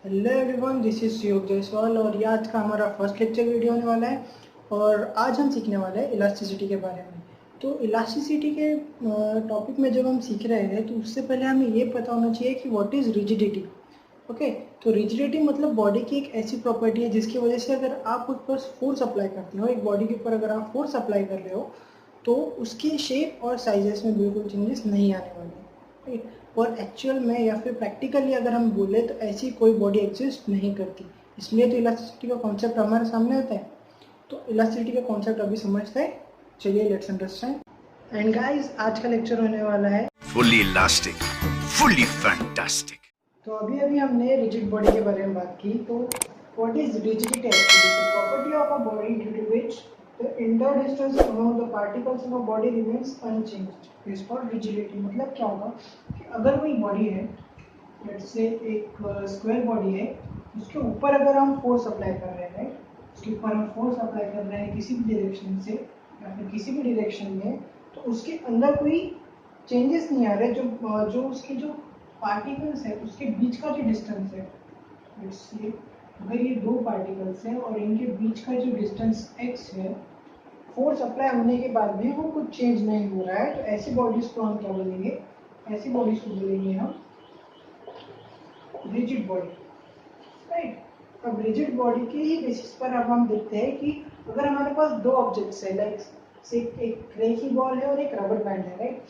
Hello everyone, this is योग जायसवाल और ये आज का हमारा फर्स्ट लेक्चर वीडियो होने वाला है। और आज हम सीखने वाले हैं इलास्टिसिटी के बारे में। तो इलास्टिसिटी के टॉपिक में जब हम सीख रहे हैं तो उससे पहले हमें ये पता होना चाहिए कि व्हाट इज़ रिजिडिटी। ओके, तो रिजिडिटी मतलब बॉडी की एक ऐसी प्रॉपर्टी है जिसकी वजह से अगर आप उस पर फोर्स अप्लाई करते हो, एक बॉडी के ऊपर अगर आप फोर्स अप्लाई कर रहे हो तो उसकी शेप और साइजेस में बिल्कुल चेंजेस नहीं आने वाले। राइट, और एक्चुअल में या फिर प्रैक्टिकली अगर हम बोले तो ऐसी कोई बॉडी एग्जिस्ट नहीं करती। इसलिए तो इलास्टिसिटी का कॉन्सेप्ट हमारे सामने होता है। तो इलास्टिसिटी का कॉन्सेप्ट अभी समझते हैं। चलिए लेट्स अंडरस्टैंड। एंड गाइस, आज का लेक्चर होने वाला है fully elastic, fully fantastic. तो अभी अभी हमने रिजिड बॉडी के बारे में बात की। तो what is rigidity actually? Property of a body due to which the inter distance among the particles of a body remains unchanged is called rigidity. मतलब क्या होगा कि अगर कोई बॉडी है, लेट्स से एक स्क्वायर बॉडी है, उसके ऊपर अगर हम फोर्स अप्लाई कर रहे हैं, उसके ऊपर हम फोर्स अप्लाई कर रहे हैं किसी भी डायरेक्शन से या फिर किसी भी डायरेक्शन में, तो उसके अंदर कोई चेंजेस नहीं आ रहे। जो उसके जो पार्टिकल्स है उसके बीच का जो डिस्टेंस है, इसलिए अगर ये दो पार्टिकल्स हैं और इनके बीच का जो डिस्टेंस x है, फोर्स अप्लाई होने के बाद भी वो कुछ चेंज नहीं हो रहा है, तो ऐसी बॉडीज को हम क्या बोलेंगे? ऐसी बॉडीज को बोलेंगे हम रिजिड बॉडी। राइट, अब रिजिड बॉडी के ही बेसिस पर अब हम देखते हैं कि अगर हमारे पास दो ऑब्जेक्ट्स है, लाइक से एक क्ले की बॉल है और एक रबर बैंड है। राइट,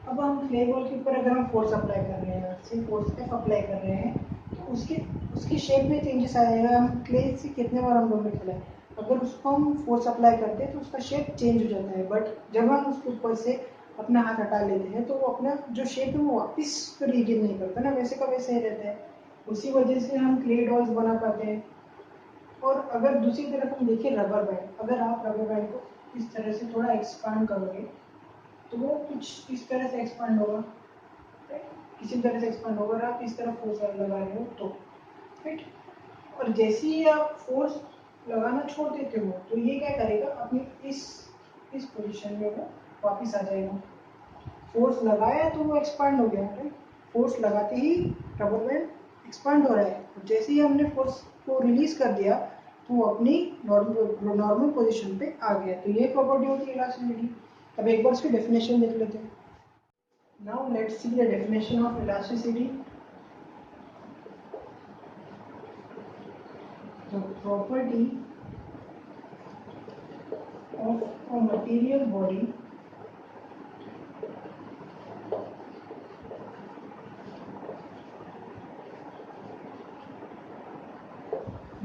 अब हम क्ले बॉल के ऊपर अगर हम फोर्स अप्लाई कर रहे हैं, से फोर्स एफ अप्लाई कर रहे हैं, तो उसकी उसकी शेप में चेंजेस आएगा। हम क्ले से कितने बार हम लोगों ने खेला है, अगर उसको हम फोर्स अप्लाई करते हैं तो उसका शेप चेंज हो जाता है। बट जब हम उसके ऊपर से अपना हाथ हटा लेते हैं तो वो अपना जो शेप है वो वापस फिर रिगिड नहीं करता ना, वैसे का वैसे ही रहता है। उसी वजह से हम क्ले डॉल्स बना पाते हैं। और अगर दूसरी तरफ हम देखें रबर बैंड, अगर आप रबर बैंड को इस तरह से थोड़ा एक्सपांड करोगे तो वो कुछ इस तरह से एक्सपांड होगा। राइट, किसी तरह से एक्सपांड होगा और आप इस तरफ फोर्स लगा रहे हो तो। राइट, और जैसे ही आप फोर्स लगाना छोड़ देते हो तो ये क्या करेगा, अपनी इस पोजीशन में वो वापस आ जाएगा। फोर्स लगाया तो वो एक्सपांड हो गया। राइट, फोर्स लगाते ही रबर बैंड एक्सपांड हो रहा है, और जैसे ही हमने फोर्स को रिलीज कर दिया तो वो अपनी नॉर्मल पोजीशन पे आ गया। तो ये प्रॉपर्टी होती है इलास्टिसिटी। अब एक बार इसकी डेफिनेशन देख लेते हैं। Now let's see the definition of elasticity. The property of a material body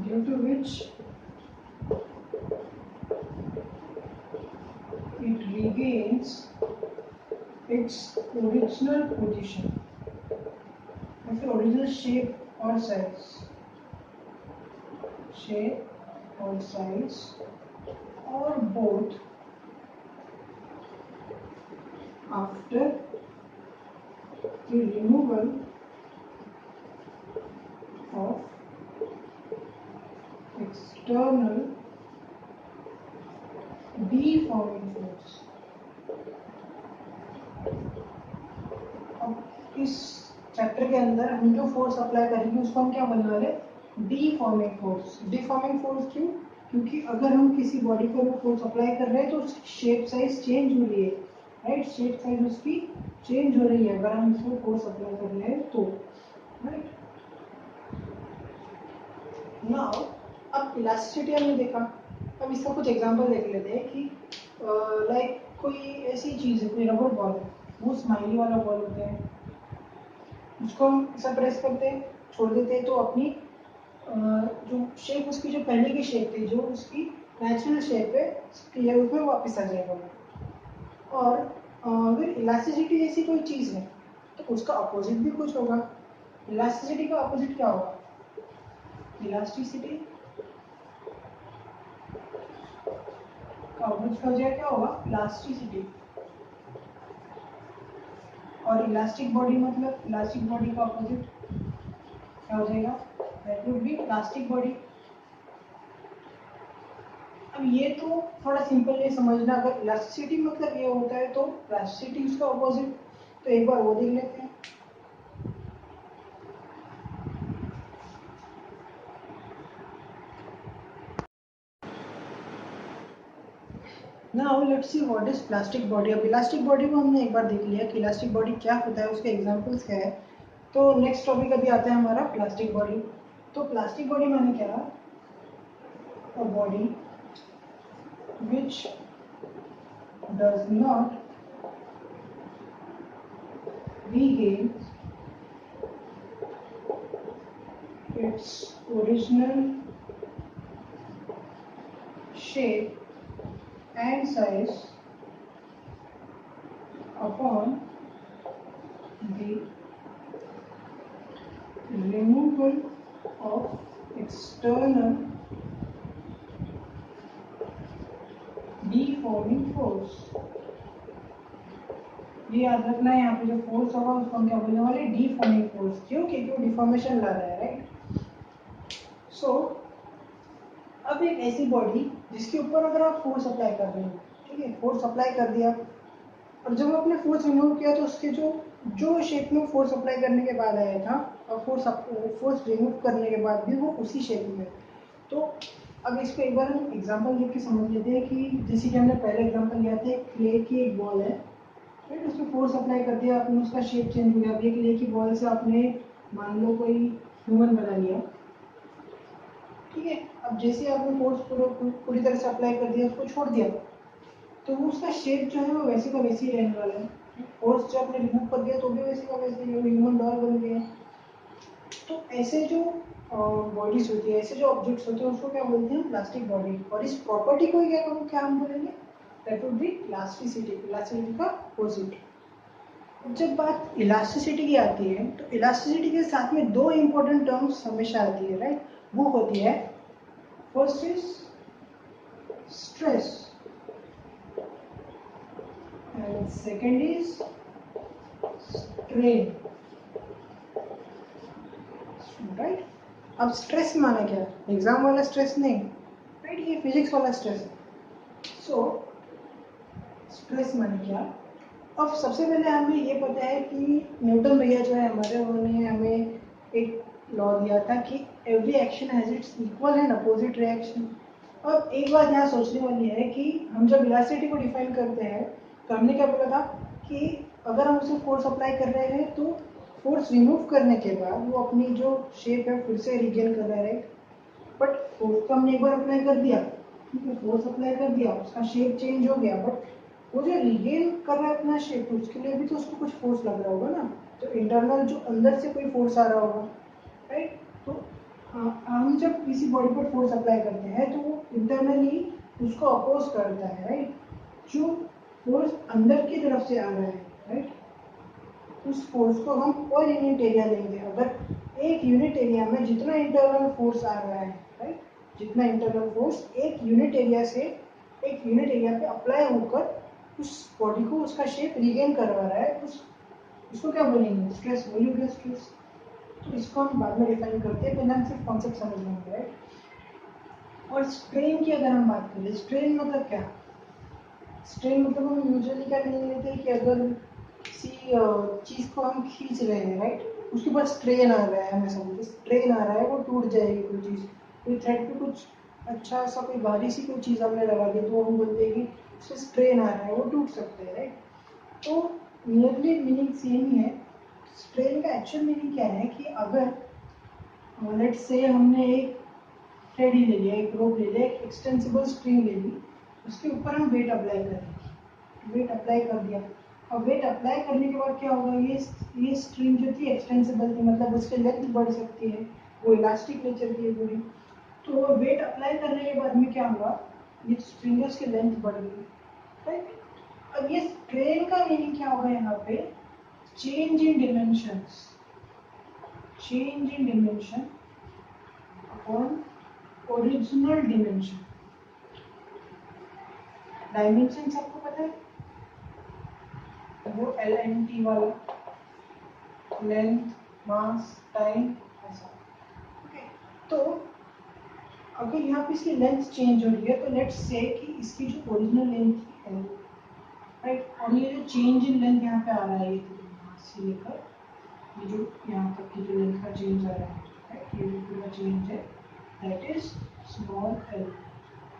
due to which it regains its original position or फिर original shape or size or both after the removal of external deforming force। अब इस chapter के अंदर हम जो force apply करेंगे उसको हम क्या बोलने वाले? डीफॉर्मिंग फोर्स। डीफॉर्मिंग फोर्स क्यों? क्योंकि अगर हम किसी बॉडी को वो फोर्स अप्लाई कर रहे हैं तो उसकी शेप साइज चेंज हो रही है। राइट, शेप साइज उसकी चेंज हो रही है अगर हम इसको फोर्स अप्लाई कर रहे हैं तो। राइट, नाउ अब इलास्टिसिटी हमने देखा, अब इसका कुछ एग्जांपल देख लेते हैं कि लाइक कोई ऐसी चीज़ है, कोई रबर बॉल है, वो स्माइली वाला बॉल होता है, उसको हम ऐसा प्रेस करते हैं, छोड़ देते हैं तो अपनी जो शेप, उसकी जो पहले की शेप थी, जो उसकी नेचुरल शेप है, उसमें वापस आ जाएगा। और अगर इलास्टिसिटी जैसी कोई चीज़ है तो उसका अपोजिट भी कुछ होगा। इलास्टिसिटी का अपोजिट क्या होगा? इलास्टिसिटी का अपोजिट हो जाए क्या होगा? इलास्टिसिटी। और इलास्टिक बॉडी मतलब इलास्टिक बॉडी का अपोजिट क्या हो जाएगा? That would be plastic body. अब ये तो थोड़ा सिंपल है समझना, अगर इलास्टिसिटी मतलब ये होता है तो प्लास्टिसिटी उसका अपोजिट, तो एक बार वो देख लेते हैं। Now let's see what is plastic body. अब इलास्टिक बॉडी को हमने एक बार देख लिया कि इलास्टिक बॉडी क्या होता है, उसके एग्जांपल्स क्या है। तो नेक्स्ट टॉपिक अभी आता है हमारा प्लास्टिक बॉडी। तो प्लास्टिक बॉडी माने क्या, a body which does not regain its original shape and size upon the removal of external deforming force। ये याद रखना है, यहाँ पे जो फोर्स होगा उसको हम क्या बोलने वाले, डीफॉर्मिंग फोर्स। क्यों? क्योंकि वो डिफॉर्मेशन ला रहा है, राइट। सो अब एक ऐसी बॉडी जिसके ऊपर अगर आप फोर्स अप्लाई कर रहे हो, ठीक है, फोर्स अप्लाई कर दिया और जब आपने फोर्स रिमूव किया तो उसके जो जो शेप में फोर्स अप्लाई करने के बाद आया था और फोर्स रिमूव करने के बाद भी वो उसी शेप में है। तो अब इसको एक बार हम एग्जांपल देख के समझ लेते हैं कि जैसे कि हमने पहले एग्जांपल लिया था, क्ले की एक बॉल है, राइट, उसमें फोर्स अप्लाई कर दिया आपने, उसका शेप चेंज हो गया। अब ये क्ले की बॉल से आपने मान लो कोई ह्यूमन बना लिया, ठीक है। अब जैसे आपने फोर्स पूरी तरह से अप्लाई कर दिया, उसको छोड़ दिया, तो उसका शेप जो है वो वैसे का वैसे ही रहने वाला है। फोर्स जब आपने रिमूव कर दिया तो भी वैसे का वैसे ही ह्यूमन डॉल बन गए। तो ऐसे जो बॉडीज होती है, ऐसे जो ऑब्जेक्ट्स होते हैं, उसको क्या बोलते हैं, प्लास्टिक बॉडी। और इस प्रॉपर्टी को क्या हम बोलेंगे, that would be elasticity. Elasticity का अपोजिट। जब बात इलास्टिसिटी की आती है तो इलास्टिसिटी के साथ में दो इंपॉर्टेंट टर्म्स हमेशा आती है, राइट। वो होती है, first is stress and second is strain, right। अब स्ट्रेस माना क्या, एग्जाम वाला स्ट्रेस नहीं, राइट, ये फिजिक्स वाला स्ट्रेस है। सो स्ट्रेस माने क्या, अब सबसे पहले हमें ये पता है कि न्यूटन भैया जो है हमारे, उन्होंने हमें एक लॉ दिया था कि every action has its equal and opposite reaction. अब एक बात यहाँ सोचने वाली है कि हम जब इलास्टिसिटी को डिफाइन करते हैं तो हमने क्या बोला था कि अगर हम उसे फोर्स अप्लाई कर रहे हैं तो फोर्स रिमूव करने के बाद वो अपनी जो शेप है फिर से रिगेन कर रहा है, राइट। बट फोर्स तो हमने एक बार अप्लाई कर दिया, ठीक है, फोर्स अप्लाई कर दिया, उसका शेप चेंज हो गया, बट वो जो रिगेन कर रहा है अपना शेप, उसके लिए भी तो उसको कुछ फोर्स लग रहा होगा ना, तो इंटरनल जो अंदर से कोई फोर्स आ रहा होगा, राइट। तो हम जब किसी बॉडी पर फोर्स अप्लाई करते हैं तो वो इंटरनली उसको अपोज करता है, राइट। जो फोर्स अंदर की तरफ से आ रहा है, राइट, उस फोर्स को हम पर यूनिट एरिया लेंगे। अगर एक यूनिट एरिया में जितना इंटरनल फोर्स आ रहा है, राइट, जितना इंटरनल फोर्स एक यूनिट एरिया से एक यूनिट एरिया पे अप्लाई होकर उस बॉडी को उसका शेप रिगेन करवा रहा है, उसको क्या बोलेंगे, स्ट्रेस बोलेंगे, स्ट्रेस। तो इसको हम बाद में डिफाइन करते हैं, पहले हम सिर्फ कॉन्सेप्ट समझ लेंगे, राइट। और स्ट्रेन की अगर हम बात करें, स्ट्रेन मतलब क्या, स्ट्रेन मतलब हम यूजुअली क्या मीनिंग लेते हैं कि अगर किसी चीज को हम खींच रहे हैं, राइट, उसके पास स्ट्रेन आ रहा है, हमें समझो स्ट्रेन आ रहा है, वो टूट जाएगी कोई चीज, कोई थ्रेड पे कुछ अच्छा सा कोई भारी सी कोई चीज हमने लगा दी तो हम बोलते हैं कि उससे स्ट्रेन आ रहा है, वो टूट सकते हैं, राइट। तो नियरली मीनिंग सेम ही है। स्ट्रेन का एक्चुअल मीनिंग क्या है कि अगर लेट्स से हमने एक थ्रेड ही ले लिया, एक रोप ले लिया, एक एक्सटेंसिबल स्ट्रिंग ले ली, उसके ऊपर हम वेट अप्लाई करें, वेट अप्लाई कर दिया। अब वेट अप्लाई करने के बाद क्या होगा, ये स्ट्रिंग जो थी एक्सटेंसिबल थी, मतलब उसकी लेंथ बढ़ सकती है, वो इलास्टिक नेचर की है पूरी। तो वेट अप्लाई करने के बाद में क्या हुआ, ये स्ट्रिंगर्स की लेंथ बढ़ गई, राइट। अब ये स्ट्रेन का मीनिंग क्या होगा यहाँ पे, change in dimensions, change in dimension upon original dimension. Dimension सबको पता है, वो LNT वाला, लेंथ, मास, टाइम, ऐसा, ओके। तो अगर यहाँ पे इसकी लेंथ चेंज हो रही है तो लेट्स से कि इसकी जो ओरिजिनल लेंथ है, राइट, और ये जो चेंज इन लेंथ यहाँ पे आ रहा है, ये यहाँ से लेकर ये जो यहाँ तक की जो लेंथ का चेंज आ रहा है, राइट, ये जो पूरा चेंज है, दैट इज स्मॉल l,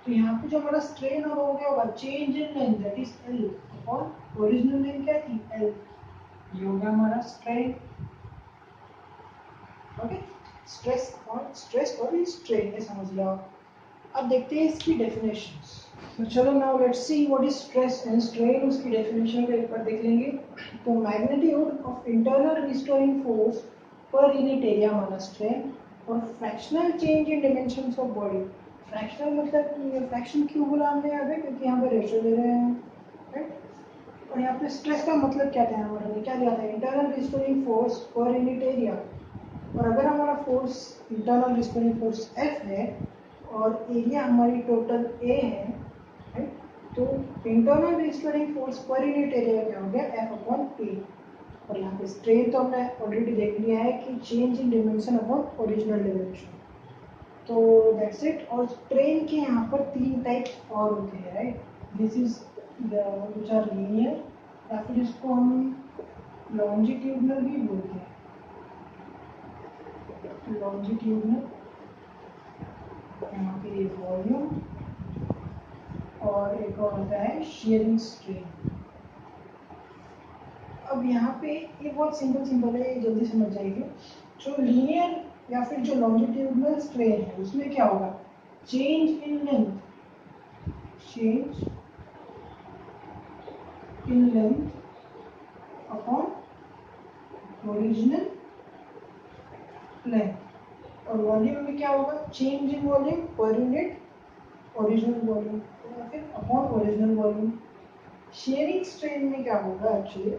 तो यहाँ पे जो हमारा स्ट्रेन हो गया होगा change in length, that is L upon original length क्या थी एल, ये हो गया हमारा स्ट्रेन। ओके, स्ट्रेस और स्ट्रेन, ये समझ लिया। अब देखते हैं इसकी डेफिनेशंस। तो चलो now let's see what is stress and strain, उसकी डेफिनेशन को एक बार देख लेंगे। तो magnitude of internal restoring force per unit area माना स्ट्रेन, और fractional change in dimensions of body. Fractional मतलब फ्रैक्शन क्यों बोला हमने यहाँ पे, क्योंकि यहाँ पे रेशियो दे रहे हैं, राइट। और यहाँ पे स्ट्रेस का मतलब क्या था, हमारा क्या दिया था, internal restoring force per unit area. और अगर हमारा force internal restoring force F है और एरिया हमारी टोटल A है, राइट, तो internal restoring force per unit area क्या हो गया F अपॉन A। और यहाँ पे स्ट्रेन तो हमने ऑलरेडी देख लिया है कि change in dimension upon original dimension, तो दैट्स इट। और स्ट्रेन के यहाँ पर 3 टाइप्स और होते हैं, right. This is which are linear, या फिर इसको हम लॉन्जिट्यूडनल भी बोलते हैं, लॉन्जिट्यूडनल, यहाँ पे वॉल्यूम, और एक और होता है शेयरिंग स्ट्रेन। अब यहाँ पे ये बहुत सिंपल है, ये जल्दी समझ जाएंगे। जो लीनियर या फिर जो लॉन्जिट्यूडनल स्ट्रेन है उसमें क्या होगा, change in length, change in length upon original length. और वॉल्यूम में क्या होगा, change in volume per unit original volume, या फिर upon original volume. Sharing strain में क्या होगा, एक्चुअली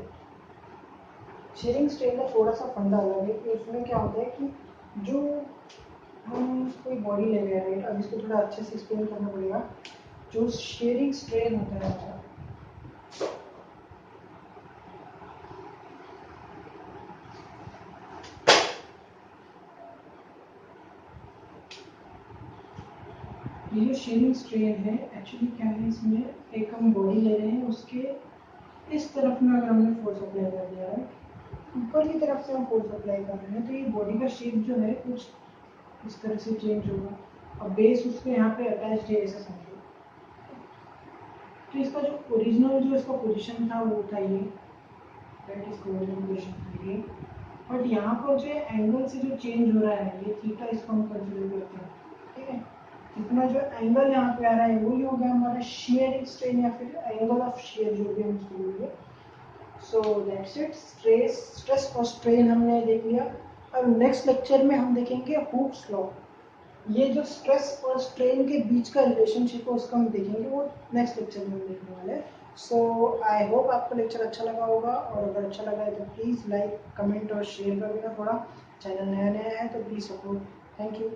शेयरिंग स्ट्रेन का थोड़ा सा फंडा अलग है कि उसमें क्या होता है कि जो हम कोई बॉडी ले रहे हैं, राइट, अब इसको थोड़ा अच्छे से एक्सप्लेन करना पड़ेगा। जो शेयरिंग स्ट्रेन होता है हमारा, ये जो शेयरिंग स्ट्रेन है एक्चुअली क्या है, इसमें एक हम बॉडी ले रहे हैं, उसके इस तरफ में अगर हमने फोर्स अप्लाई कर दिया है, ऊपर की तरफ से हम फोर्स अप्लाई कर रहे हैं, तो ये बॉडी का शेप जो है कुछ इस तरह से चेंज होगा। अब बेस उसके यहाँ पे अटैच है ऐसा समझो। तो इसका जो ओरिजिनल जो इसका पोजीशन था वो था ये, राइट, इसका ओरिजिनल पोजीशन था ये। बट यहाँ पर जो एंगल से जो चेंज हो रहा है ये थीटा, इसको हम कंसीडर करते हैं, ठीक है। इतना जो एंगल यहाँ पे आ रहा है वही हो गया हमारा शेयरिंग स्ट्रेन, या फिर एंगल ऑफ शेयर जो भी हम इसको बोलेंगे। सो दैट्स इट, स्ट्रेस और स्ट्रेन हमने देख लिया। अब नेक्स्ट लेक्चर में हम देखेंगे हुक्स लॉ। ये जो स्ट्रेस और स्ट्रेन के बीच का रिलेशनशिप है उसको हम देखेंगे, वो नेक्स्ट लेक्चर में हम देखने वाले हैं। सो आई होप आपको लेक्चर अच्छा लगा होगा, और अगर अच्छा लगा है तो प्लीज़ लाइक, कमेंट और शेयर कर देना। थोड़ा चैनल नया है तो प्लीज़ सपोर्ट। Thank you.